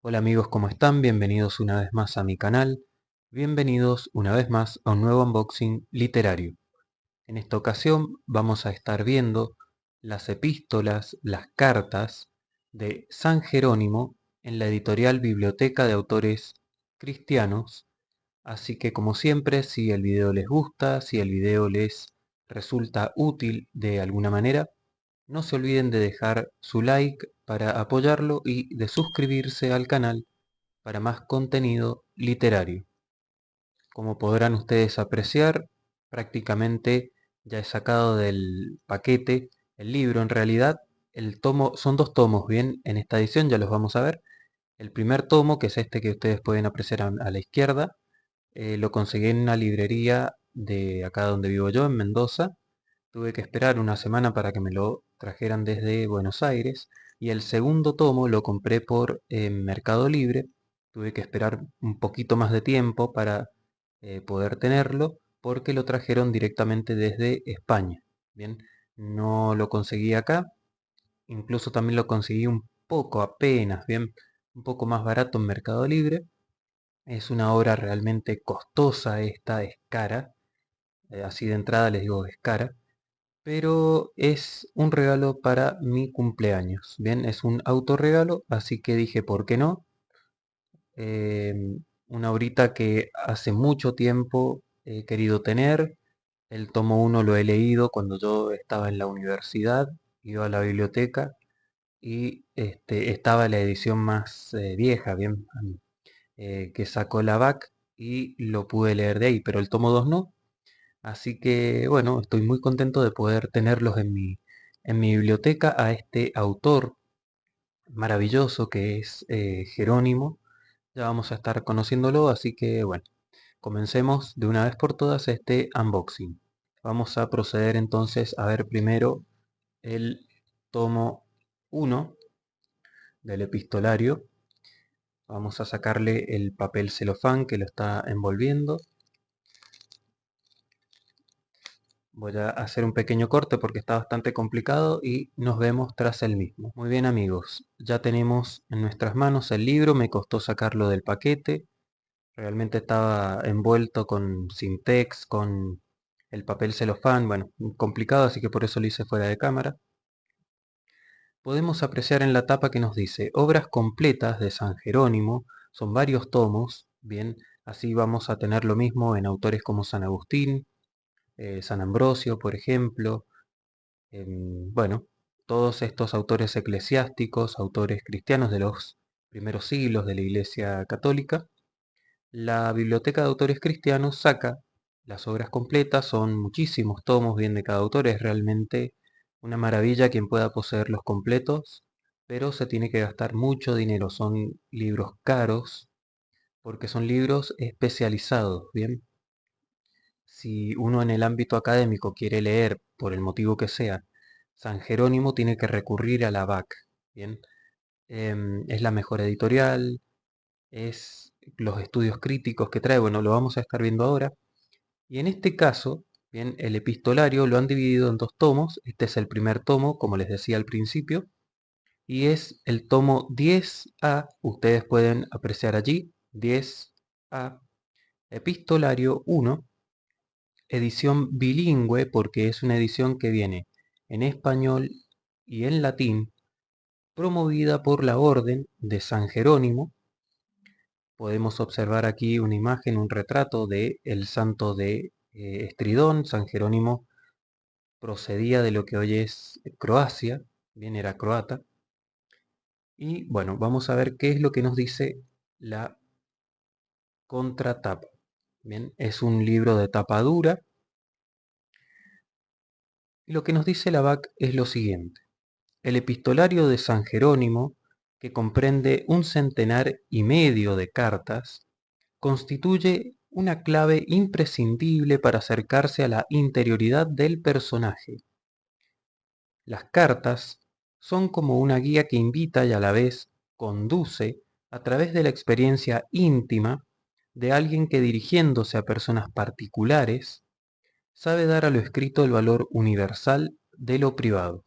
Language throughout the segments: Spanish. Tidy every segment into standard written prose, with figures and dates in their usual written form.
Hola amigos, ¿cómo están? Bienvenidos una vez más a mi canal. Bienvenidos una vez más a un nuevo unboxing literario. En esta ocasión vamos a estar viendo las epístolas, las cartas de San Jerónimo en la editorial Biblioteca de Autores Cristianos. Así que como siempre, si el video les gusta, si el video les resulta útil de alguna manera, no se olviden de dejar su like para apoyarlo y de suscribirse al canal para más contenido literario. Como podrán ustedes apreciar, prácticamente ya he sacado del paquete el libro. En realidad, el tomo son dos tomos, bien, en esta edición ya los vamos a ver. El primer tomo, que es este que ustedes pueden apreciar a la izquierda, lo conseguí en una librería de acá donde vivo yo, en Mendoza. Tuve que esperar una semana para que me lo trajeran desde Buenos Aires. Y el segundo tomo lo compré por Mercado Libre. Tuve que esperar un poquito más de tiempo para poder tenerlo porque lo trajeron directamente desde España. Bien, no lo conseguí acá. Incluso también lo conseguí un poco apenas, bien, un poco más barato en Mercado Libre. Es una obra realmente costosa, esta es cara. Así de entrada les digo es cara, pero es un regalo para mi cumpleaños. Bien, es un autorregalo, así que dije, ¿por qué no? Una horita que hace mucho tiempo he querido tener. El tomo uno lo he leído cuando yo estaba en la universidad, iba a la biblioteca y estaba la edición más vieja, bien, que sacó la BAC y lo pude leer de ahí, pero el tomo 2 no. Así que bueno, estoy muy contento de poder tenerlos en mi biblioteca a este autor maravilloso que es Jerónimo. Ya vamos a estar conociéndolo, así que bueno, comencemos de una vez por todas este unboxing. Vamos a proceder entonces a ver primero el tomo uno del epistolario. Vamos a sacarle el papel celofán que lo está envolviendo. Voy a hacer un pequeño corte porque está bastante complicado y nos vemos tras el mismo. Muy bien amigos, ya tenemos en nuestras manos el libro, me costó sacarlo del paquete. Realmente estaba envuelto con Sintex, con el papel celofán, bueno, complicado, así que por eso lo hice fuera de cámara. Podemos apreciar en la tapa que nos dice Obras completas de San Jerónimo, son varios tomos, bien, así vamos a tener lo mismo en autores como San Agustín, San Ambrosio, por ejemplo. Bueno, todos estos autores eclesiásticos, autores cristianos de los primeros siglos de la Iglesia Católica. La Biblioteca de Autores Cristianos saca las obras completas, son muchísimos tomos, bien de cada autor, es realmente una maravilla quien pueda poseerlos completos, pero se tiene que gastar mucho dinero, son libros caros, porque son libros especializados, bien. Si uno en el ámbito académico quiere leer, por el motivo que sea, San Jerónimo, tiene que recurrir a la BAC, bien. Es la mejor editorial, es los estudios críticos que trae, bueno, lo vamos a estar viendo ahora. Y en este caso, bien, el epistolario lo han dividido en dos tomos. Este es el primer tomo, como les decía al principio, y es el tomo 10A, ustedes pueden apreciar allí, 10A, epistolario 1, edición bilingüe, porque es una edición que viene en español y en latín, promovida por la Orden de San Jerónimo. Podemos observar aquí una imagen, un retrato de el santo de Estridón. San Jerónimo procedía de lo que hoy es Croacia, bien, era croata. Y bueno, vamos a ver qué es lo que nos dice la contratapa. Bien, es un libro de tapa dura. Y lo que nos dice la BAC es lo siguiente. El epistolario de San Jerónimo, que comprende 1,5 centenar de cartas, constituye una clave imprescindible para acercarse a la interioridad del personaje. Las cartas son como una guía que invita y a la vez conduce a través de la experiencia íntima de alguien que, dirigiéndose a personas particulares, sabe dar a lo escrito el valor universal de lo privado.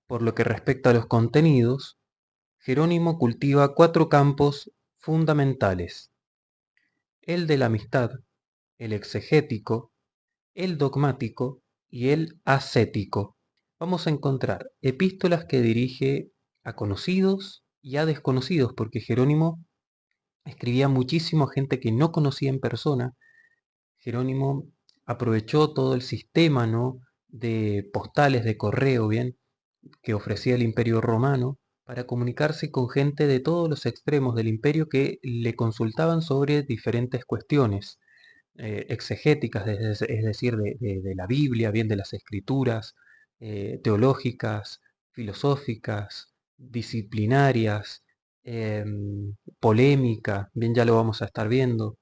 Por lo que respecta a los contenidos, Jerónimo cultiva 4 campos fundamentales: el de la amistad, el exegético, el dogmático y el ascético. Vamos a encontrar epístolas que dirige a conocidos y a desconocidos, porque Jerónimo escribía muchísimo a gente que no conocía en persona. Jerónimo aprovechó todo el sistema, ¿no?, de postales de correo, bien, que ofrecía el Imperio Romano para comunicarse con gente de todos los extremos del imperio que le consultaban sobre diferentes cuestiones exegéticas, es decir, de la Biblia, bien de las escrituras, teológicas, filosóficas, disciplinarias, polémica, bien ya lo vamos a estar viendo.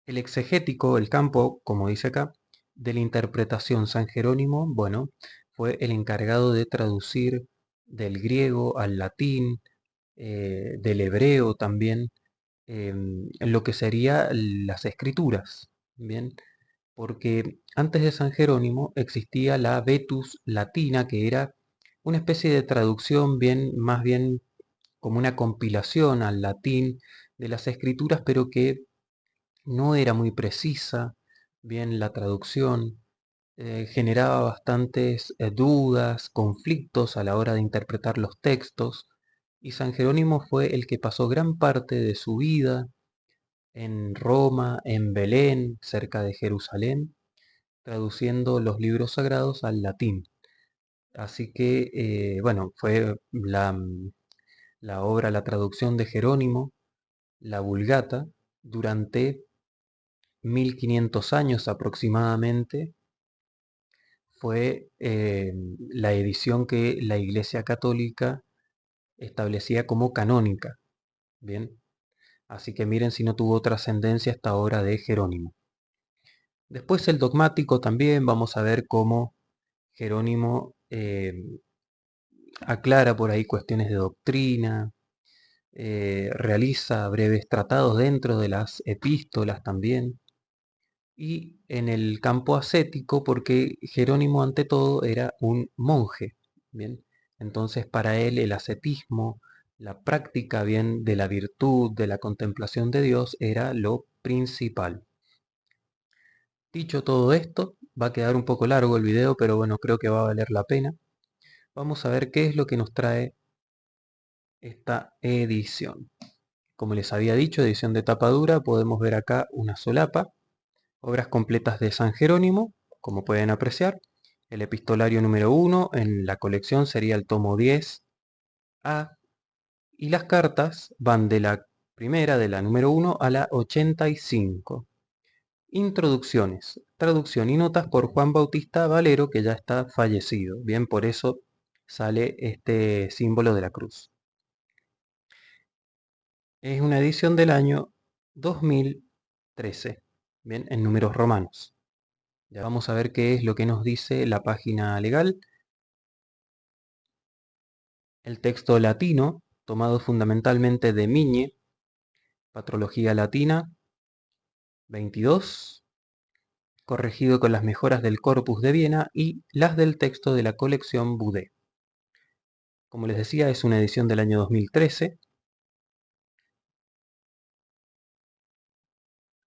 El exegético, el campo, como dice acá, de la interpretación. San Jerónimo, bueno, fue el encargado de traducir del griego al latín, del hebreo también, en lo que sería las escrituras, bien, porque antes de San Jerónimo existía la Vetus Latina, que era una especie de traducción bien, más bien como una compilación al latín de las escrituras, pero que no era muy precisa, bien la traducción, generaba bastantes dudas, conflictos a la hora de interpretar los textos, y San Jerónimo fue el que pasó gran parte de su vida en Roma, en Belén, cerca de Jerusalén, traduciendo los libros sagrados al latín. Así que, bueno, fue la obra, la traducción de Jerónimo, la Vulgata, durante 1500 años aproximadamente, fue la edición que la Iglesia Católica establecía como canónica. Bien, así que miren si no tuvo trascendencia esta obra de Jerónimo. Después el dogmático también, vamos a ver cómo Jerónimo aclara por ahí cuestiones de doctrina, realiza breves tratados dentro de las epístolas también, y en el campo ascético, porque Jerónimo ante todo era un monje, bien, entonces para él el ascetismo, la práctica bien de la virtud, de la contemplación de Dios, era lo principal. Dicho todo esto, va a quedar un poco largo el video, pero bueno, creo que va a valer la pena. Vamos a ver qué es lo que nos trae esta edición. Como les había dicho, edición de tapa dura, podemos ver acá una solapa, obras completas de San Jerónimo, como pueden apreciar. El epistolario número 1 en la colección sería el tomo 10A, y las cartas van de la primera, de la número 1 a la 85. Introducciones, traducción y notas por Juan Bautista Valero, que ya está fallecido. Bien, por eso sale este símbolo de la cruz. Es una edición del año 2013, bien, en números romanos. Ya vamos a ver qué es lo que nos dice la página legal. El texto latino, tomado fundamentalmente de Migne, Patrología Latina 22, corregido con las mejoras del Corpus de Viena y las del texto de la colección Boudet. Como les decía, es una edición del año 2013.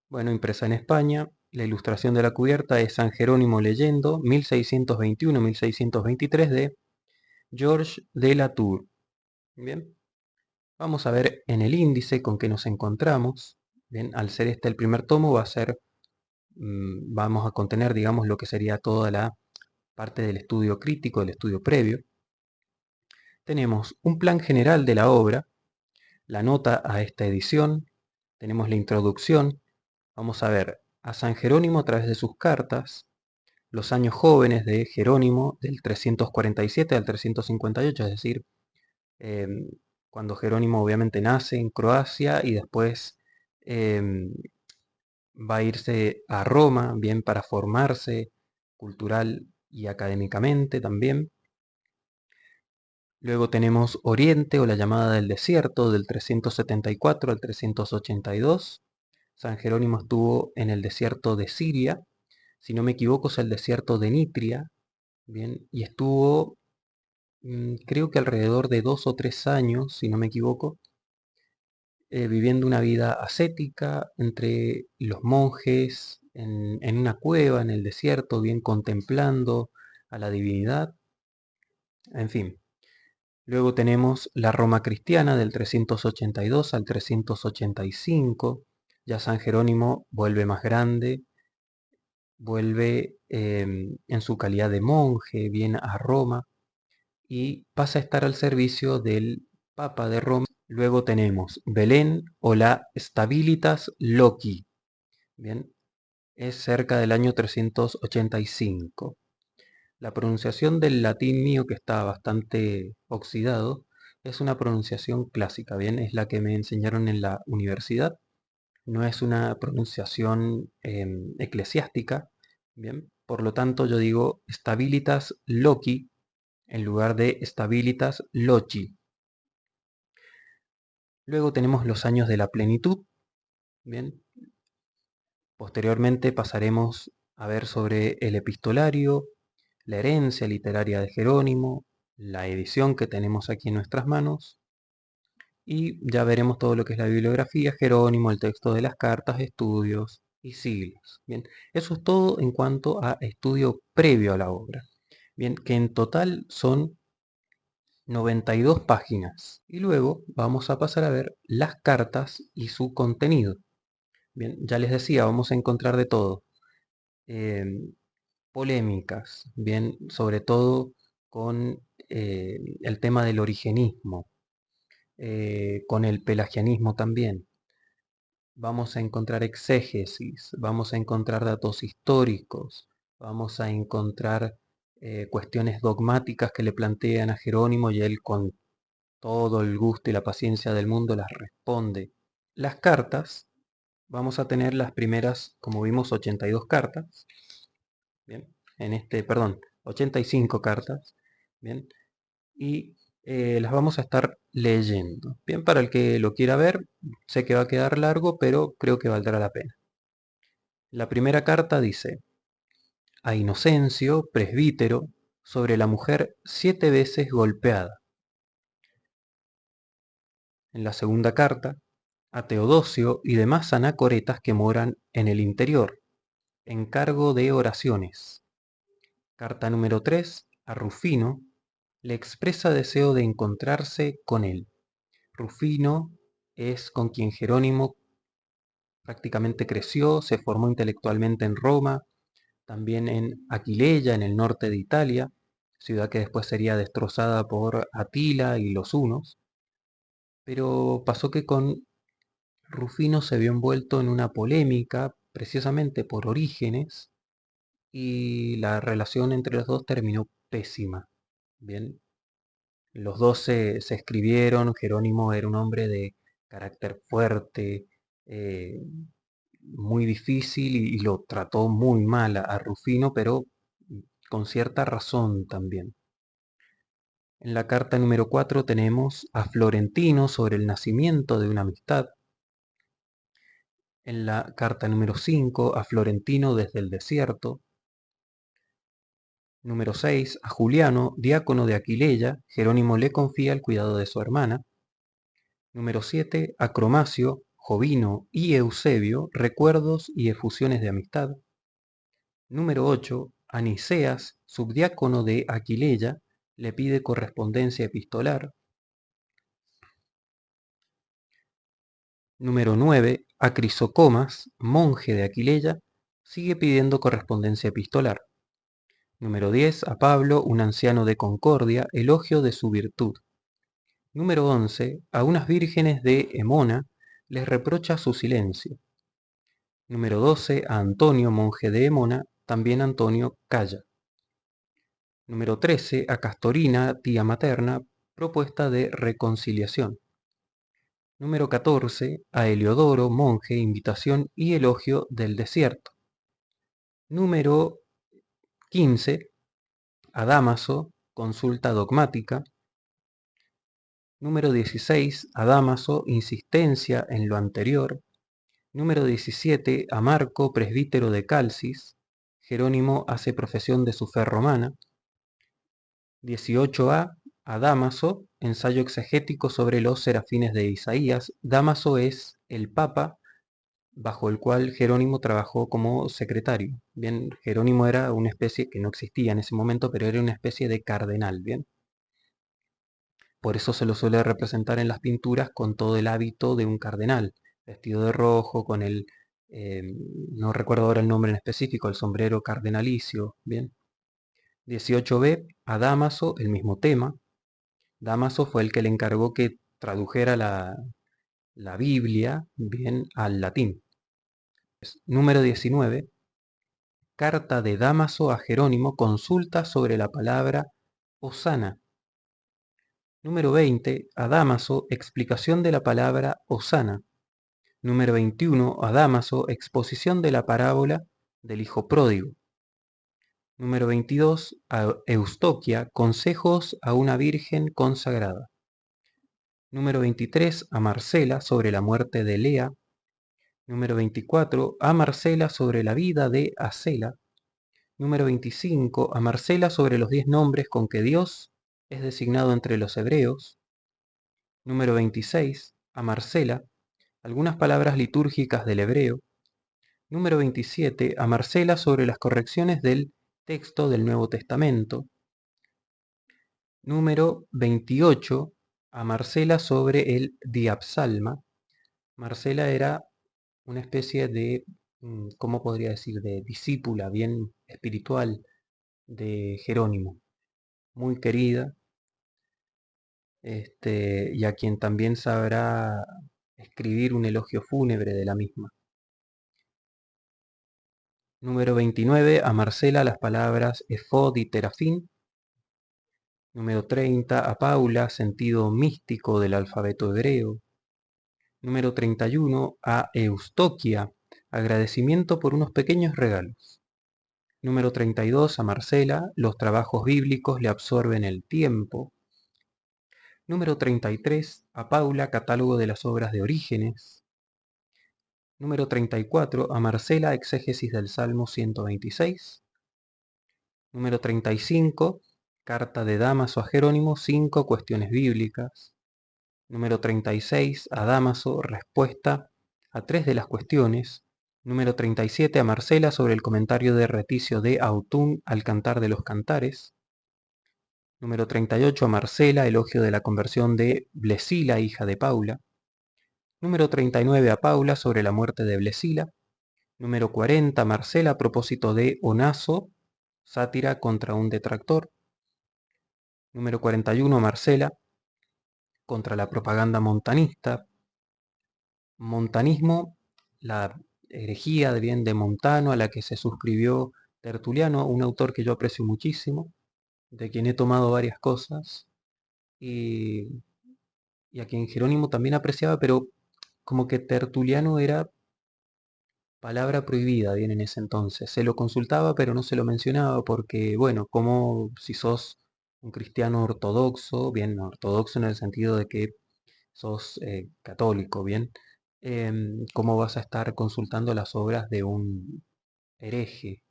Bueno, impresa en España. La ilustración de la cubierta es San Jerónimo leyendo, 1621-1623, de Georges de la Tour. Bien, vamos a ver en el índice con qué nos encontramos. Bien, al ser este el primer tomo, va a ser, vamos a contener, digamos, lo que sería toda la parte del estudio crítico, del estudio previo. Tenemos un plan general de la obra, la nota a esta edición, tenemos la introducción, vamos a ver a San Jerónimo a través de sus cartas, los años jóvenes de Jerónimo, del 347 al 358, es decir, cuando Jerónimo obviamente nace en Croacia y después va a irse a Roma, bien, para formarse cultural y académicamente también. Luego tenemos Oriente o la llamada del desierto, del 374 al 382. San Jerónimo estuvo en el desierto de Siria, si no me equivoco es el desierto de Nitria, bien, y estuvo creo que alrededor de 2 o 3 años, si no me equivoco, viviendo una vida ascética entre los monjes, en una cueva, en el desierto, bien contemplando a la divinidad, en fin. Luego tenemos la Roma cristiana del 382 al 385. Ya San Jerónimo vuelve más grande, vuelve en su calidad de monje, viene a Roma y pasa a estar al servicio del Papa de Roma. Luego tenemos Belén o la Stabilitas Loci. Bien, es cerca del año 385. La pronunciación del latín mío, que está bastante oxidado, es una pronunciación clásica, ¿bien? Es la que me enseñaron en la universidad. No es una pronunciación eclesiástica, ¿bien? Por lo tanto, yo digo Stabilitas Loci en lugar de Stabilitas Loci. Luego tenemos los años de la plenitud, ¿bien? Posteriormente pasaremos a ver sobre el epistolario, la herencia literaria de Jerónimo, la edición que tenemos aquí en nuestras manos, y ya veremos todo lo que es la bibliografía, Jerónimo, el texto de las cartas, estudios y siglos. Bien, eso es todo en cuanto a estudio previo a la obra. Bien, que en total son 92 páginas. Y luego vamos a pasar a ver las cartas y su contenido. Bien, ya les decía, vamos a encontrar de todo. Polémicas, bien, sobre todo con el tema del origenismo, con el pelagianismo también. Vamos a encontrar exégesis, vamos a encontrar datos históricos, vamos a encontrar cuestiones dogmáticas que le plantean a Jerónimo y él con todo el gusto y la paciencia del mundo las responde. Las cartas, vamos a tener las primeras, como vimos, 82 cartas. Bien, en este, perdón, 85 cartas. Bien, y las vamos a estar leyendo. Bien, para el que lo quiera ver, sé que va a quedar largo, pero creo que valdrá la pena. La primera carta dice: a Inocencio, presbítero, sobre la mujer 7 veces golpeada. En la segunda carta, a Teodosio y demás anacoretas que moran en el interior, encargo de oraciones. Carta número 3, a Rufino, le expresa deseo de encontrarse con él. Rufino es con quien Jerónimo prácticamente creció, se formó intelectualmente en Roma, también en Aquileia, en el norte de Italia, ciudad que después sería destrozada por Atila y los hunos. Pero pasó que con Rufino se vio envuelto en una polémica, precisamente por Orígenes, y la relación entre los dos terminó pésima. Bien, los dos se escribieron. Jerónimo era un hombre de carácter fuerte, eh, muy difícil y lo trató muy mal a Rufino, pero con cierta razón también. En la carta número 4 tenemos a Florentino sobre el nacimiento de una amistad. En la carta número 5 a Florentino desde el desierto. Número 6 a Juliano, diácono de Aquileia, Jerónimo le confía el cuidado de su hermana. Número 7 a Cromacio, Jovino y Eusebio, recuerdos y efusiones de amistad. Número 8 a Niceas, subdiácono de Aquileia, le pide correspondencia epistolar. Número 9 a Crisocomas, monje de Aquileia, sigue pidiendo correspondencia epistolar. Número 10 a Pablo, un anciano de Concordia, elogio de su virtud. Número 11 a unas vírgenes de Hemona, les reprocha su silencio. Número 12 a Antonio, monje de Hemona, también Antonio calla. Número 13 a Castorina, tía materna, propuesta de reconciliación. Número 14 a Heliodoro, monje, invitación y elogio del desierto. Número 15 a Dámaso, consulta dogmática. Número 16 a Dámaso, insistencia en lo anterior. Número 17 a Marco, presbítero de Calcis, Jerónimo hace profesión de su fe romana. 18a a Dámaso, ensayo exegético sobre los serafines de Isaías. Dámaso es el papa bajo el cual Jerónimo trabajó como secretario. Bien, Jerónimo era una especie que no existía en ese momento, pero era una especie de cardenal, bien. Por eso se lo suele representar en las pinturas con todo el hábito de un cardenal, vestido de rojo, con el, no recuerdo ahora el nombre en específico, el sombrero cardenalicio, bien. 18b, a Dámaso, el mismo tema. Dámaso fue el que le encargó que tradujera la Biblia, bien, al latín. Número 19, carta de Dámaso a Jerónimo, consulta sobre la palabra Hosana. Número 20, a Dámaso, explicación de la palabra Hosana. Número 21, a Dámaso, exposición de la parábola del hijo pródigo. Número 22, a Eustoquia, consejos a una virgen consagrada. Número 23, a Marcela, sobre la muerte de Lea. Número 24, a Marcela, sobre la vida de Acela. Número 25, a Marcela, sobre los 10 nombres con que Dios es designado entre los hebreos. Número 26, a Marcela, algunas palabras litúrgicas del hebreo. Número 27, a Marcela, sobre las correcciones del texto del Nuevo Testamento. Número 28, a Marcela, sobre el Diapsalma. Marcela era una especie de, ¿cómo podría decir?, de discípula bien espiritual de Jerónimo, muy querida, y a quien también sabrá escribir un elogio fúnebre de la misma. Número 29, a Marcela las palabras efod y terafín. Número 30, a Paula, sentido místico del alfabeto hebreo. Número 31, a Eustoquia, agradecimiento por unos pequeños regalos. Número 32, a Marcela, los trabajos bíblicos le absorben el tiempo. Número 33, a Paula, catálogo de las obras de Orígenes. Número 34, a Marcela, exégesis del Salmo 126. Número 35, carta de Dámaso a Jerónimo, 5 cuestiones bíblicas. Número 36, a Dámaso, respuesta a 3 de las cuestiones. Número 37, a Marcela, sobre el comentario de Reticio de Autun al Cantar de los Cantares. Número 38, a Marcela, elogio de la conversión de Blesila, hija de Paula. Número 39, a Paula, sobre la muerte de Blesila. Número 40, a Marcela, a propósito de Onazo, sátira contra un detractor. Número 41, a Marcela, contra la propaganda montanista. Montanismo, la herejía de Montano a la que se suscribió Tertuliano, un autor que yo aprecio muchísimo, de quien he tomado varias cosas, y, y a quien Jerónimo también apreciaba, pero como que Tertuliano era palabra prohibida bien en ese entonces. Se lo consultaba, pero no se lo mencionaba porque, bueno, como si sos un cristiano ortodoxo, bien ortodoxo en el sentido de que sos católico, bien, ¿cómo vas a estar consultando las obras de un hereje?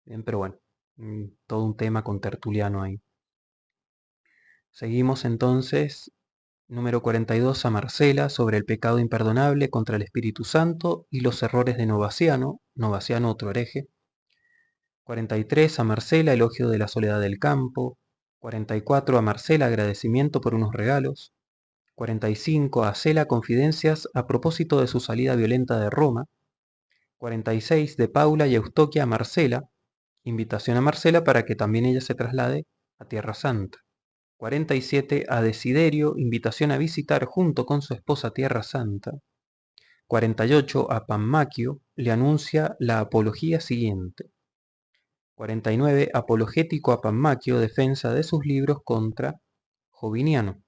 Bien, pero bueno, todo un tema con Tertuliano ahí. Seguimos entonces. Número 42, a Marcela, sobre el pecado imperdonable contra el Espíritu Santo y los errores de Novaciano, Novaciano otro hereje. 43, a Marcela, elogio de la soledad del campo. 44, a Marcela, agradecimiento por unos regalos. 45, a Cela, confidencias a propósito de su salida violenta de Roma. 46, de Paula y Eustoquia a Marcela, invitación a Marcela para que también ella se traslade a Tierra Santa. 47, a Desiderio, invitación a visitar junto con su esposa Tierra Santa. 48, a Pammaquio, le anuncia la apología siguiente. 49, apologético a Pammaquio, defensa de sus libros contra Joviniano.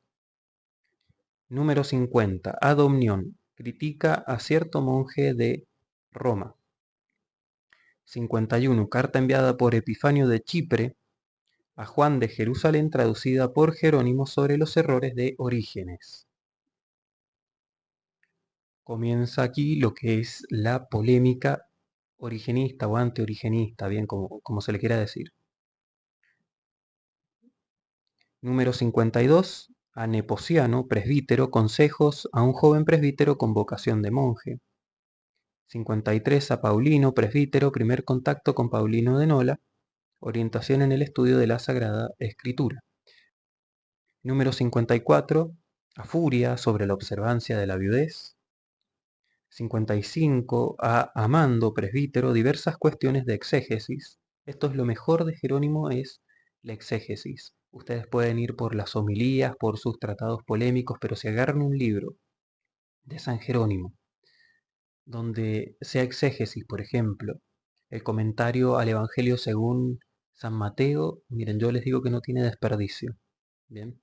Número 50, a Domnión, critica a cierto monje de Roma. 51, carta enviada por Epifanio de Chipre a Juan de Jerusalén, traducida por Jerónimo, sobre los errores de Orígenes. Comienza aquí lo que es la polémica origenista o antiorigenista, bien como se le quiera decir. Número 52, a Nepociano, presbítero, consejos a un joven presbítero con vocación de monje. 53, a Paulino, presbítero, primer contacto con Paulino de Nola, orientación en el estudio de la Sagrada Escritura. Número 54, a Furia, sobre la observancia de la viudez. 55, a Amando, presbítero, diversas cuestiones de exégesis. Esto es lo mejor de Jerónimo, es la exégesis. Ustedes pueden ir por las homilías, por sus tratados polémicos, pero si agarran un libro de San Jerónimo, donde sea exégesis, por ejemplo, el comentario al Evangelio según San Mateo, miren, yo les digo que no tiene desperdicio. Bien.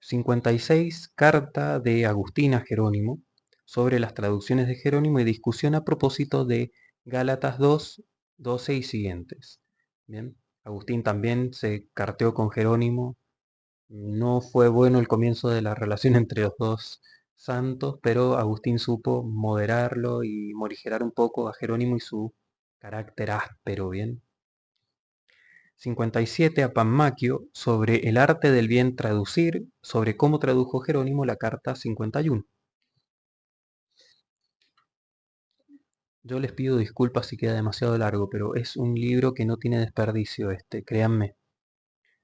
56, carta de Agustín a Jerónimo, sobre las traducciones de Jerónimo y discusión a propósito de Gálatas 2, 12 y siguientes. Bien. Agustín también se carteó con Jerónimo. No fue bueno el comienzo de la relación entre los dos santos, pero Agustín supo moderarlo y morigerar un poco a Jerónimo y su carácter áspero, ¿bien? 57, a Pammaquio, sobre el arte del bien traducir, sobre cómo tradujo Jerónimo la carta 51. Yo les pido disculpas si queda demasiado largo, pero es un libro que no tiene desperdicio créanme.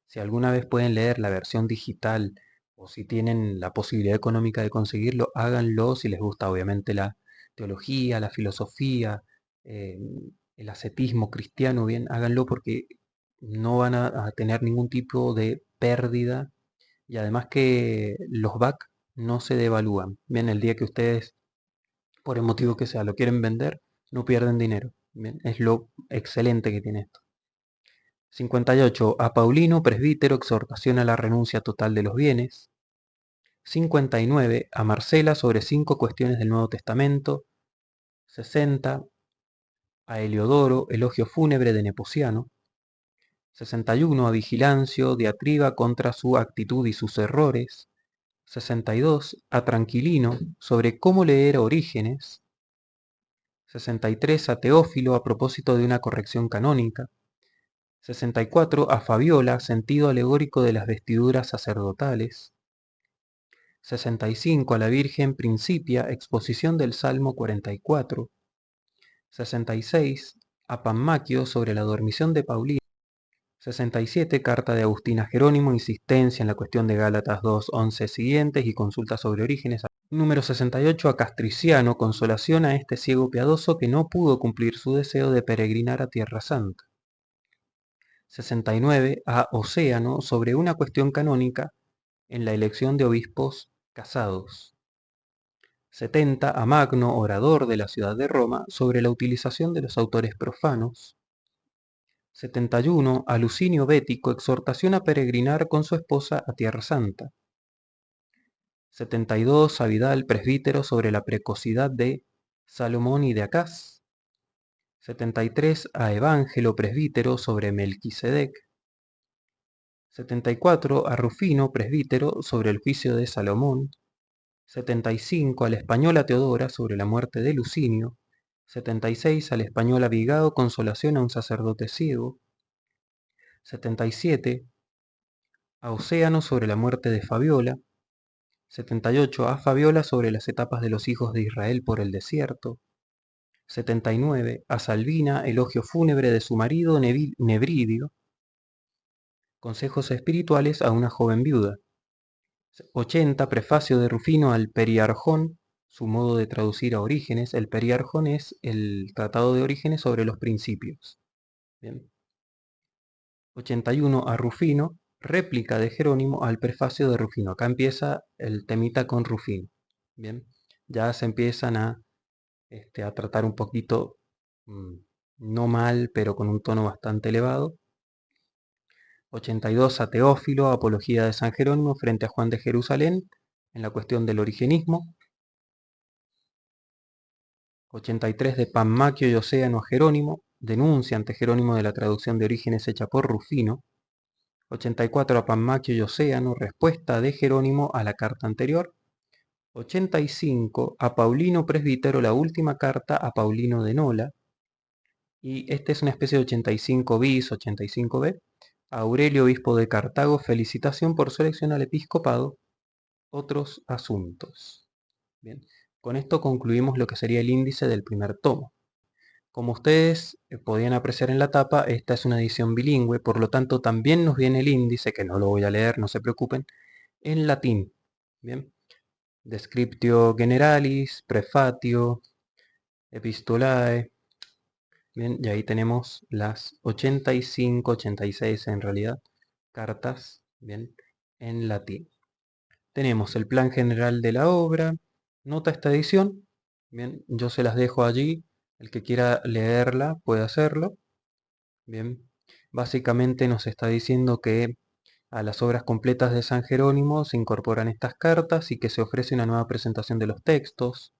Si alguna vez pueden leer la versión digital o si tienen la posibilidad económica de conseguirlo, háganlo si les gusta obviamente la teología, la filosofía, eh, el ascetismo cristiano, bien, háganlo porque no van a tener ningún tipo de pérdida y además que los back no se devalúan. Bien, el día que ustedes, por el motivo que sea, lo quieren vender, no pierden dinero. Bien, es lo excelente que tiene esto. 58. A Paulino, presbítero, exhortación a la renuncia total de los bienes. 59. A Marcela, sobre 5 cuestiones del Nuevo Testamento. 60. A Heliodoro, elogio fúnebre de Nepociano. 61. A Vigilancio, diatriba contra su actitud y sus errores. 62. A Tranquilino, sobre cómo leer Orígenes. 63. A Teófilo, a propósito de una corrección canónica. 64. A Fabiola, sentido alegórico de las vestiduras sacerdotales. 65. A la Virgen Principia, exposición del Salmo 44. 66. A Pammaquio, sobre la dormición de Paulino. 67. Carta de Agustín a Jerónimo, insistencia en la cuestión de Gálatas 2, 11 siguientes y consulta sobre orígenes. Número 68. A Castriciano, consolación a este ciego piadoso que no pudo cumplir su deseo de peregrinar a Tierra Santa. 69. A Océano, sobre una cuestión canónica en la elección de obispos casados. 70. A Magno, orador de la ciudad de Roma, sobre la utilización de los autores profanos. 71. A Lucinio Bético, exhortación a peregrinar con su esposa a Tierra Santa. 72. A Vidal, presbítero, sobre la precocidad de Salomón y de Acaz. 73. A Evangelo, presbítero, sobre Melquisedec. 74. A Rufino, presbítero, sobre el juicio de Salomón. 75. Al español a Teodora, sobre la muerte de Lucinio. 76. Al español a Vigao, consolación a un sacerdote ciego. 77. A Océano, sobre la muerte de Fabiola. 78. A Fabiola, sobre las etapas de los hijos de Israel por el desierto. 79. A Salvina, elogio fúnebre de su marido Nebridio. Consejos espirituales a una joven viuda. 80. Prefacio de Rufino al Periarjón, su modo de traducir a Orígenes. El Periarjón es el tratado de Orígenes sobre los principios. Bien. 81. A Rufino, réplica de Jerónimo al prefacio de Rufino. Acá empieza el temita con Rufino. Bien. Ya se empiezan a tratar un poquito, no mal, pero con un tono bastante elevado. 82. A Teófilo, apología de San Jerónimo frente a Juan de Jerusalén en la cuestión del origenismo. 83. De Pammaquio y Océano a Jerónimo, denuncia ante Jerónimo de la traducción de Orígenes hecha por Rufino. 84. A Pammaquio y Océano, respuesta de Jerónimo a la carta anterior. 85. A Paulino presbítero, la última carta a Paulino de Nola. Y este es una especie de 85 bis, 85b. Aurelio, obispo de Cartago, felicitación por su elección al episcopado, otros asuntos. Bien, con esto concluimos lo que sería el índice del primer tomo. Como ustedes podían apreciar en la tapa, esta es una edición bilingüe, por lo tanto también nos viene el índice, que no lo voy a leer, no se preocupen, en latín. Bien, Descriptio Generalis, Prefatio, Epistolae. Bien, y ahí tenemos las 85, 86 en realidad, cartas, bien, en latín. Tenemos el plan general de la obra, nota esta edición, bien, yo se las dejo allí, el que quiera leerla puede hacerlo. Bien, básicamente nos está diciendo que a las obras completas de San Jerónimo se incorporan estas cartas y que se ofrece una nueva presentación de los textos.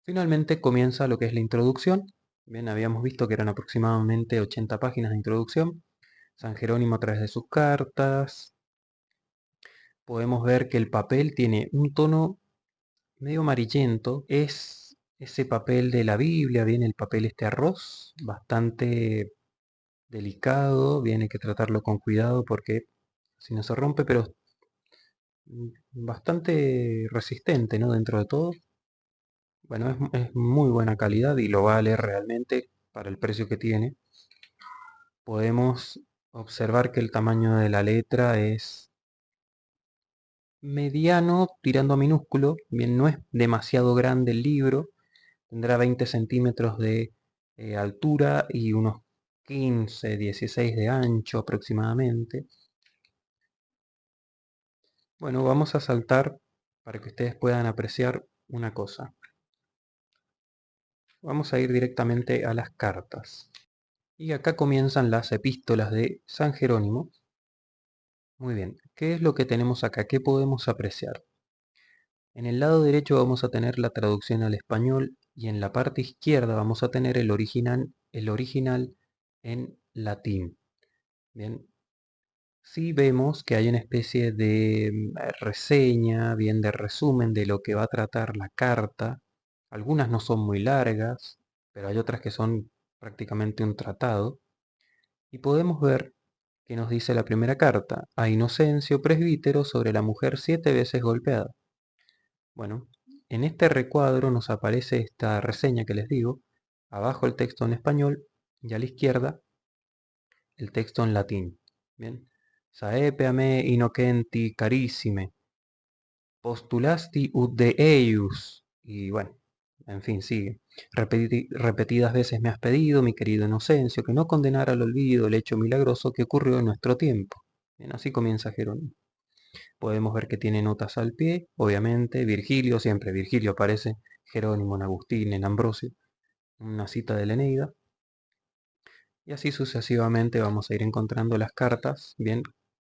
Finalmente comienza lo que es la introducción. Bien, habíamos visto que eran aproximadamente 80 páginas de introducción. San Jerónimo a través de sus cartas. Podemos ver que el papel tiene un tono medio amarillento. Es ese papel de la Biblia, viene el papel este arroz, bastante delicado, viene que tratarlo con cuidado porque si no se rompe, pero bastante resistente, ¿no? Dentro de todo. Bueno, es muy buena calidad y lo vale realmente para el precio que tiene. Podemos observar que el tamaño de la letra es mediano tirando a minúsculo. Bien, no es demasiado grande el libro. Tendrá 20 centímetros de altura y unos 15, 16 de ancho aproximadamente. Bueno, vamos a saltar para que ustedes puedan apreciar una cosa. Vamos a ir directamente a las cartas. Y acá comienzan las epístolas de San Jerónimo. Muy bien, ¿qué es lo que tenemos acá? ¿Qué podemos apreciar? En el lado derecho vamos a tener la traducción al español y en la parte izquierda vamos a tener el original en latín. Bien, sí vemos que hay una especie de reseña, bien de resumen de lo que va a tratar la carta. Algunas no son muy largas, pero hay otras que son prácticamente un tratado. Y podemos ver que nos dice la primera carta, a Inocencio presbítero sobre la mujer 7 veces golpeada. Bueno, en este recuadro nos aparece esta reseña que les digo, abajo el texto en español y a la izquierda el texto en latín. Bien, saepe a me innocenti carissime, postulasti ut de eius. Y bueno, en fin, sigue. Repetidas veces me has pedido, mi querido Inocencio, que no condenara al olvido el hecho milagroso que ocurrió en nuestro tiempo. Bien, así comienza Jerónimo. Podemos ver que tiene notas al pie, obviamente, Virgilio, siempre Virgilio aparece, Jerónimo en Agustín, en Ambrosio, una cita de la Eneida. Y así sucesivamente vamos a ir encontrando las cartas, bien,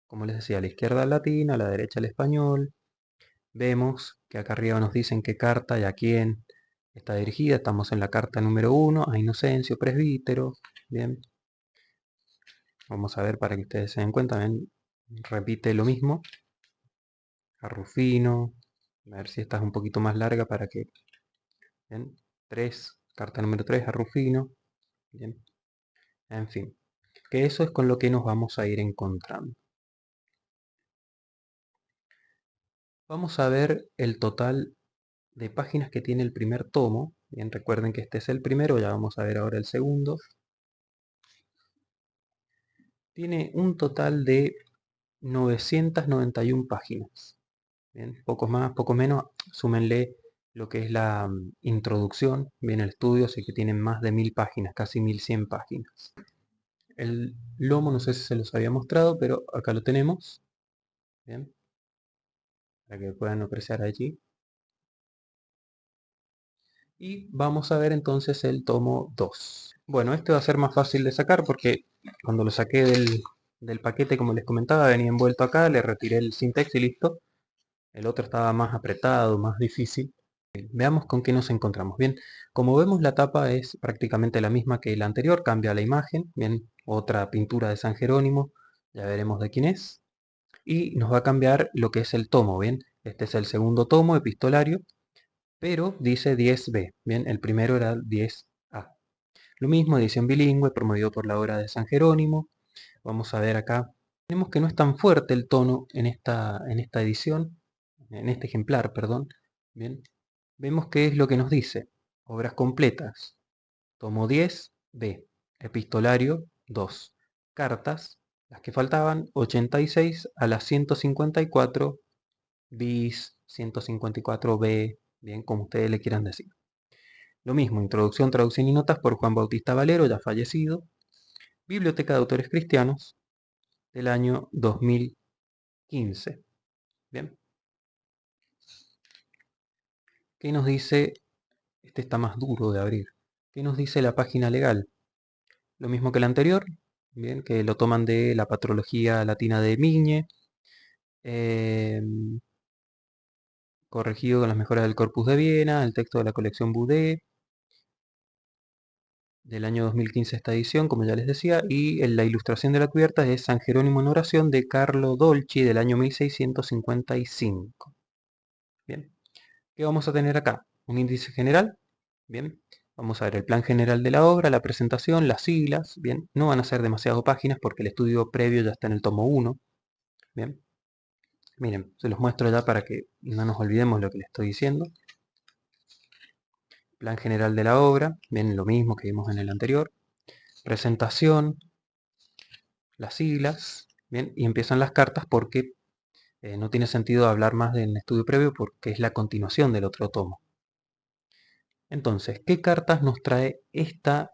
como les decía, a la izquierda el latín, a la derecha el español. Vemos que acá arriba nos dicen qué carta y a quién está dirigida. Estamos en la carta número 1, a Inocencio, presbítero. Bien, vamos a ver para que ustedes se den cuenta. Ven, repite lo mismo. A Rufino. A ver si esta es un poquito más larga para que... Bien, 3, carta número 3 a Rufino. Bien, en fin. Que eso es con lo que nos vamos a ir encontrando. Vamos a ver el total de páginas que tiene el primer tomo. Bien, recuerden que este es el primero, ya vamos a ver ahora el segundo. Tiene un total de 991 páginas. Bien, poco más, poco menos, súmenle lo que es la introducción, bien el estudio, así que tienen más de 1000 páginas, casi 1100 páginas. El lomo no sé si se los había mostrado, pero acá lo tenemos. Bien, para que puedan apreciar allí. Y vamos a ver entonces el tomo 2. Bueno, este va a ser más fácil de sacar porque cuando lo saqué del paquete, como les comentaba, venía envuelto acá, le retiré el syntax y listo. El otro estaba más apretado, más difícil. Veamos con qué nos encontramos. Bien, como vemos la tapa es prácticamente la misma que la anterior, cambia la imagen. Bien, otra pintura de San Jerónimo, ya veremos de quién es. Y nos va a cambiar lo que es el tomo. Bien, este es el segundo tomo epistolario, pero dice 10b. Bien, el primero era 10a. Lo mismo, edición bilingüe, promovido por la obra de San Jerónimo. Vamos a ver acá Tenemos que no es tan fuerte el tono en esta edición, en este ejemplar, perdón. Bien, vemos qué es lo que nos dice. Obras completas, tomo 10, B. Epistolario, 2. Cartas, las que faltaban, 86 a las 154 bis, 154b, bien, como ustedes le quieran decir. Lo mismo, introducción, traducción y notas por Juan Bautista Valero, ya fallecido. Biblioteca de Autores Cristianos, del año 2015. Bien. ¿Qué nos dice? Este está más duro de abrir. ¿Qué nos dice la página legal? Lo mismo que el anterior, bien, que lo toman de la Patrología Latina de Migne, corregido con las mejoras del Corpus de Viena, el texto de la colección Boudet, del año 2015 esta edición, como ya les decía, y la ilustración de la cubierta es San Jerónimo en oración de Carlo Dolci del año 1655. Bien, ¿qué vamos a tener acá? Un índice general, bien, vamos a ver el plan general de la obra, la presentación, las siglas, bien, no van a ser demasiadas páginas porque el estudio previo ya está en el tomo 1, bien, miren, se los muestro ya para que no nos olvidemos lo que les estoy diciendo. Plan general de la obra, bien, lo mismo que vimos en el anterior, presentación, las siglas, bien, y empiezan las cartas porque no tiene sentido hablar más del estudio previo porque es la continuación del otro tomo. Entonces, ¿qué cartas nos trae este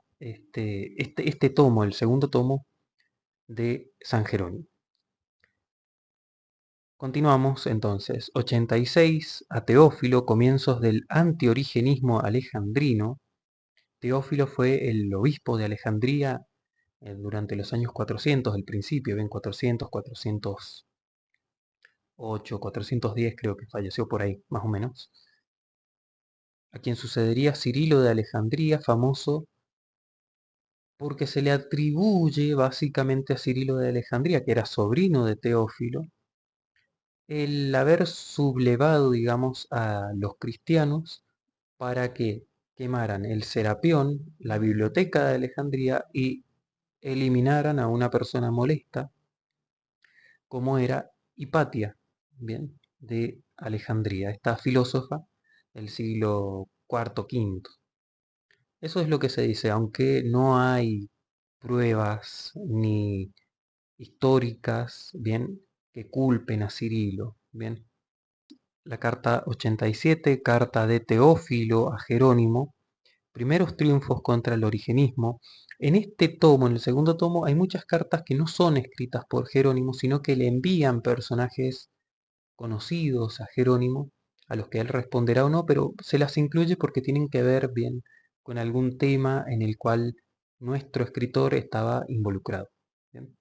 tomo, el segundo tomo de San Jerónimo? Continuamos entonces. 86 a Teófilo, comienzos del antiorigenismo alejandrino. Teófilo fue el obispo de Alejandría durante los años 400, el principio, ven, 400, 408, 410 creo que falleció por ahí, más o menos. A quien sucedería Cirilo de Alejandría, famoso porque se le atribuye básicamente a Cirilo de Alejandría, que era sobrino de Teófilo, el haber sublevado, digamos, a los cristianos para que quemaran el Serapión, la biblioteca de Alejandría, y eliminaran a una persona molesta, como era Hipatia, bien, de Alejandría, esta filósofa del siglo IV, V. Eso es lo que se dice, aunque no hay pruebas ni históricas, bien, que culpen a Cirilo, bien. La carta 87, carta de Teófilo a Jerónimo, primeros triunfos contra el origenismo. En este tomo, en el segundo tomo, hay muchas cartas que no son escritas por Jerónimo, sino que le envían personajes conocidos a Jerónimo, a los que él responderá o no, pero se las incluye porque tienen que ver bien con algún tema en el cual nuestro escritor estaba involucrado. Bien.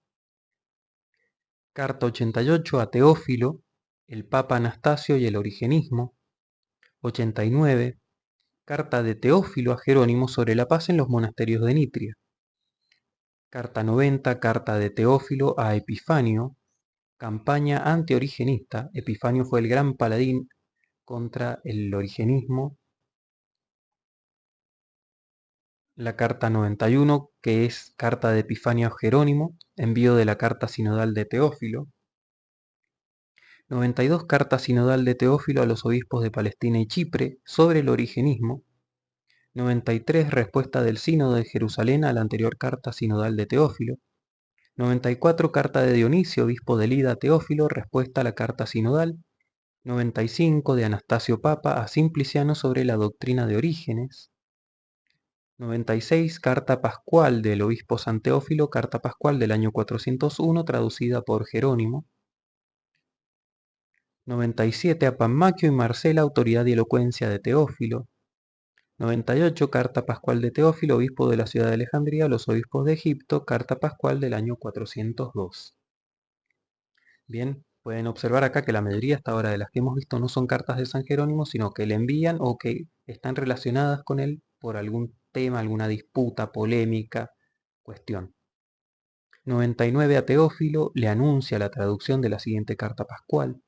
Carta 88 a Teófilo, el Papa Anastasio y el origenismo. 89. Carta de Teófilo a Jerónimo sobre la paz en los monasterios de Nitria. Carta 90. Carta de Teófilo a Epifanio, campaña antiorigenista. Epifanio fue el gran paladín contra el origenismo. La carta 91, que es carta de Epifanio a Jerónimo, envío de la carta sinodal de Teófilo. 92, carta sinodal de Teófilo a los obispos de Palestina y Chipre sobre el origenismo. 93, respuesta del sínodo de Jerusalén a la anterior carta sinodal de Teófilo. 94, carta de Dionisio, obispo de Lida a Teófilo, respuesta a la carta sinodal. 95, de Anastasio Papa a Simpliciano sobre la doctrina de Orígenes. 96, carta pascual del obispo San Teófilo, carta pascual del año 401, traducida por Jerónimo. 97, a Pammaquio y Marcela, autoridad y elocuencia de Teófilo. 98, carta pascual de Teófilo, obispo de la ciudad de Alejandría, a los obispos de Egipto, carta pascual del año 402. Bien, pueden observar acá que la mayoría hasta ahora de las que hemos visto no son cartas de San Jerónimo, sino que le envían o que están relacionadas con él por algún tema, alguna disputa, polémica, cuestión. 99, a Teófilo le anuncia la traducción de la siguiente carta pascual.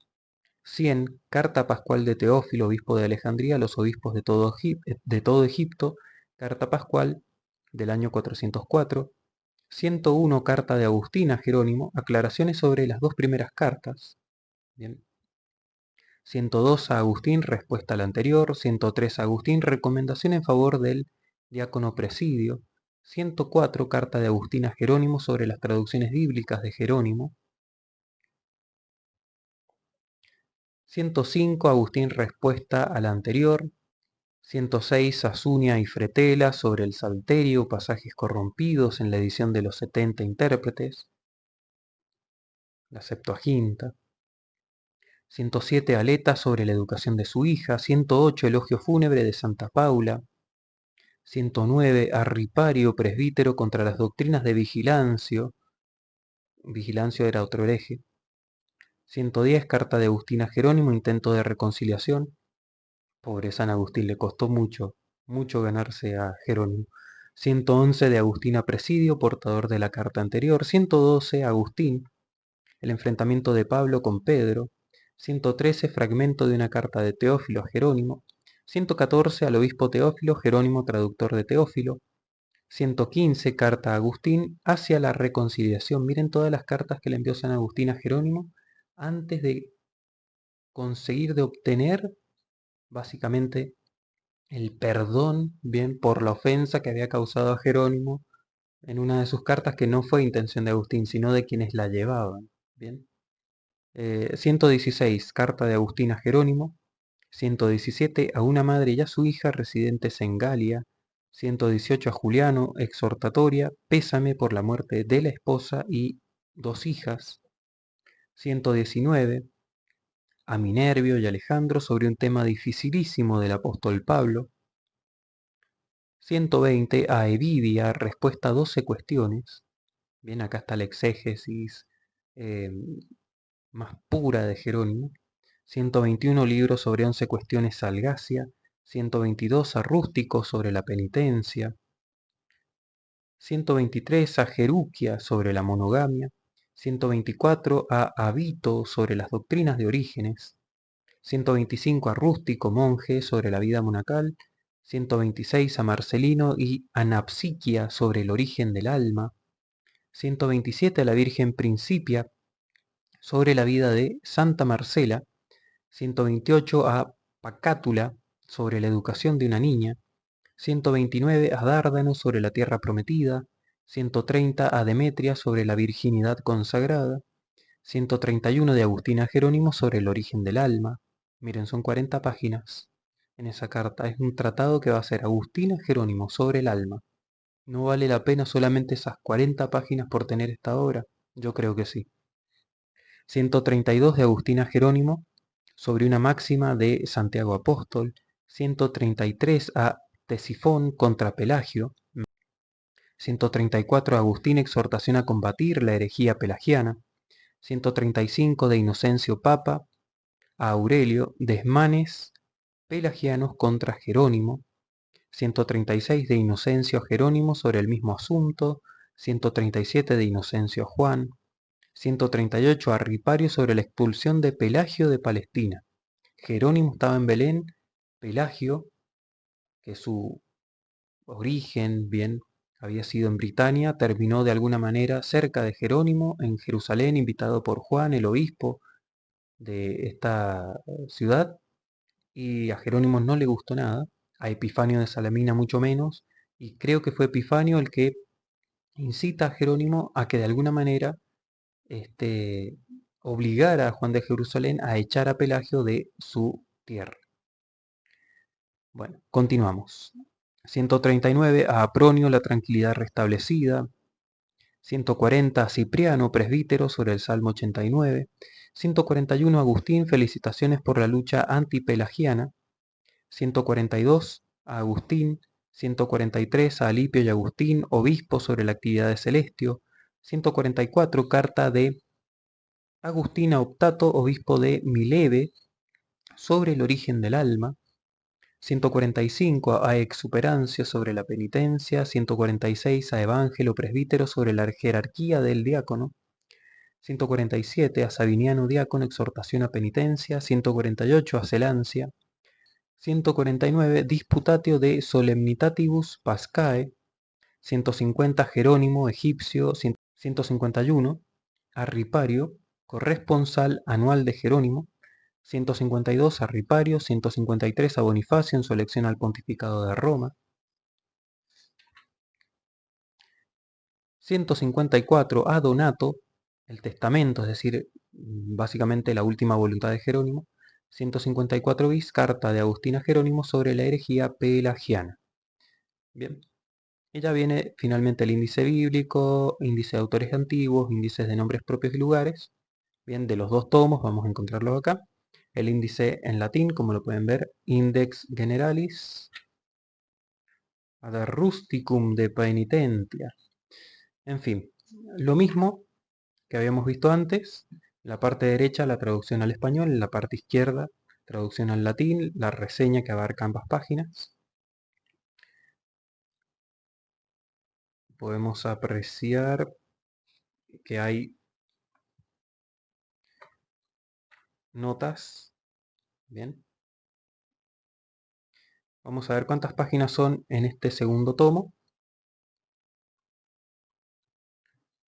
100, carta pascual de Teófilo, obispo de Alejandría, a los obispos de todo Egipto, carta pascual del año 404. 101, carta de Agustín a Jerónimo, aclaraciones sobre las dos primeras cartas. Bien. 102 a Agustín, respuesta a la anterior. 103 a Agustín, recomendación en favor del diácono presidio. 104, carta de Agustín a Jerónimo sobre las traducciones bíblicas de Jerónimo. 105, Agustín, respuesta a la anterior. 106, Asunia y Fretela sobre el Salterio, pasajes corrompidos en la edición de los 70 intérpretes, la Septuaginta. 107, Aleta sobre la educación de su hija. 108, elogio fúnebre de Santa Paula. 109, Arripario, presbítero contra las doctrinas de Vigilancio. Vigilancio era otro hereje. 110, carta de Agustín a Jerónimo, intento de reconciliación. Pobre San Agustín, le costó mucho ganarse a Jerónimo. 111, de Agustín a Presidio, portador de la carta anterior. 112, Agustín, el enfrentamiento de Pablo con Pedro. 113, fragmento de una carta de Teófilo a Jerónimo. 114, al obispo Teófilo, Jerónimo, traductor de Teófilo. 115, carta a Agustín hacia la reconciliación. Miren todas las cartas que le envió San Agustín a Jerónimo antes de conseguir de obtener básicamente el perdón, bien, por la ofensa que había causado a Jerónimo en una de sus cartas que no fue intención de Agustín, sino de quienes la llevaban. Bien. 116, carta de Agustín a Jerónimo. 117, a una madre y a su hija residentes en Galia. 118, a Juliano, exhortatoria, pésame por la muerte de la esposa y dos hijas. 119, a Minervio y Alejandro sobre un tema dificilísimo del apóstol Pablo. 120, a Evidia, respuesta a 12 cuestiones. Bien, acá está la exégesis más pura de Jerónimo. 121, libro sobre 11 cuestiones a Algacia. 122, a Rústico sobre la penitencia. 123, a Jeruquia sobre la monogamia. 124, a Avito sobre las doctrinas de Orígenes. 125, a Rústico, monje, sobre la vida monacal. 126, a Marcelino y Anapsiquia sobre el origen del alma. 127, a la Virgen Principia sobre la vida de Santa Marcela. 128, a Pacátula sobre la educación de una niña. 129, a Dárdano sobre la tierra prometida. 130, a Demetria sobre la virginidad consagrada. 131, de Agustín a Jerónimo sobre el origen del alma. Miren, son 40 páginas en esa carta. Es un tratado que va a ser Agustín a Jerónimo sobre el alma. ¿No vale la pena solamente esas 40 páginas por tener esta obra? Yo creo que sí. 132, de Agustín a Jerónimo sobre una máxima de Santiago Apóstol. 133, a Tesifón contra Pelagio. 134, Agustín, exhortación a combatir la herejía pelagiana. 135, de Inocencio Papa a Aurelio, desmanes pelagianos contra Jerónimo. 136, de Inocencio a Jerónimo sobre el mismo asunto. 137, de Inocencio a Juan. 138, a Ripario sobre la expulsión de Pelagio de Palestina. Jerónimo estaba en Belén, Pelagio, que su origen bien había sido en Britania, terminó de alguna manera cerca de Jerónimo, en Jerusalén, invitado por Juan, el obispo de esta ciudad, y a Jerónimo no le gustó nada, a Epifanio de Salamina mucho menos, y creo que fue Epifanio el que incita a Jerónimo a que de alguna manera obligara a Juan de Jerusalén a echar a Pelagio de su tierra. Bueno, continuamos. 139, a Apronio, la tranquilidad restablecida. 140, a Cipriano, presbítero, sobre el Salmo 89. 141, Agustín, felicitaciones por la lucha antipelagiana. 142, a Agustín. 143, a Alipio y Agustín, obispo, sobre la actividad de Celestio. 144, carta de Agustín a Optato, obispo de Mileve, sobre el origen del alma. 145, a Exuperancio sobre la penitencia. 146, a Evangelo, presbítero, sobre la jerarquía del diácono. 147, a Sabiniano, diácono, exhortación a penitencia. 148, a Celancia. 149, Disputatio de Solemnitatibus Pascae. 150 Jerónimo egipcio, 151 Arripario, corresponsal anual de Jerónimo, 152 a Ripario, 153 a Bonifacio en su elección al pontificado de Roma, 154 a Donato, el testamento, es decir, básicamente la última voluntad de Jerónimo, 154 bis, carta de Agustín a Jerónimo sobre la herejía pelagiana. Bien, y ya viene finalmente el índice bíblico, índice de autores antiguos, índices de nombres propios y lugares. Bien, de los dos tomos vamos a encontrarlo acá. El índice en latín, como lo pueden ver, Index Generalis ad Rusticum de Penitentia. En fin, lo mismo que habíamos visto antes. En la parte derecha la traducción al español, en la parte izquierda traducción al latín, la reseña que abarca ambas páginas. Podemos apreciar que hay notas. Bien. Vamos a ver cuántas páginas son en este segundo tomo.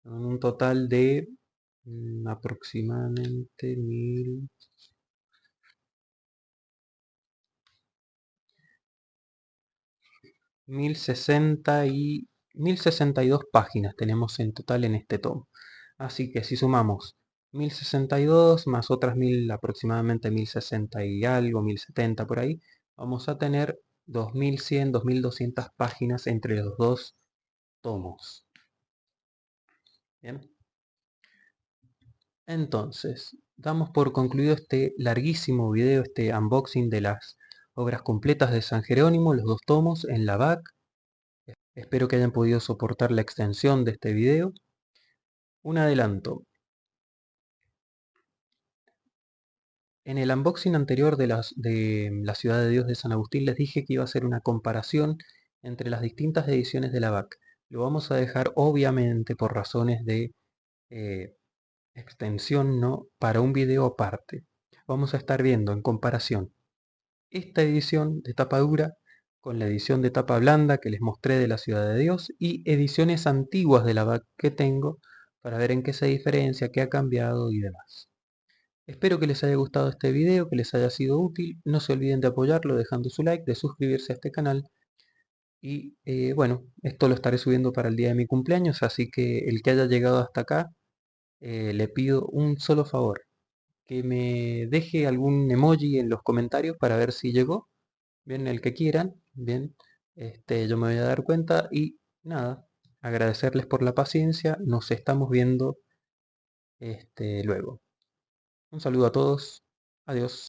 Son un total de aproximadamente 1062 páginas tenemos en total en este tomo. Así que si sumamos 1062 más otras 1000, aproximadamente 1060 y algo, 1070 por ahí, vamos a tener 2100, 2200 páginas entre los dos tomos. Bien. Entonces, damos por concluido este larguísimo video, este unboxing de las obras completas de San Jerónimo, los dos tomos en la BAC. Espero que hayan podido soportar la extensión de este video. Un adelanto. En el unboxing anterior de la Ciudad de Dios de San Agustín les dije que iba a hacer una comparación entre las distintas ediciones de la BAC. Lo vamos a dejar obviamente por razones de extensión, ¿no?, para un video aparte. Vamos a estar viendo en comparación esta edición de tapa dura con la edición de tapa blanda que les mostré de la Ciudad de Dios y ediciones antiguas de la BAC que tengo para ver en qué se diferencia, qué ha cambiado y demás. Espero que les haya gustado este video, que les haya sido útil. No se olviden de apoyarlo dejando su like, de suscribirse a este canal. Y bueno, esto lo estaré subiendo para el día de mi cumpleaños, así que el que haya llegado hasta acá, le pido un solo favor, que me deje algún emoji en los comentarios para ver si llegó. Bien, el que quieran, bien, yo me voy a dar cuenta y nada, agradecerles por la paciencia. Nos estamos viendo luego. Un saludo a todos, adiós.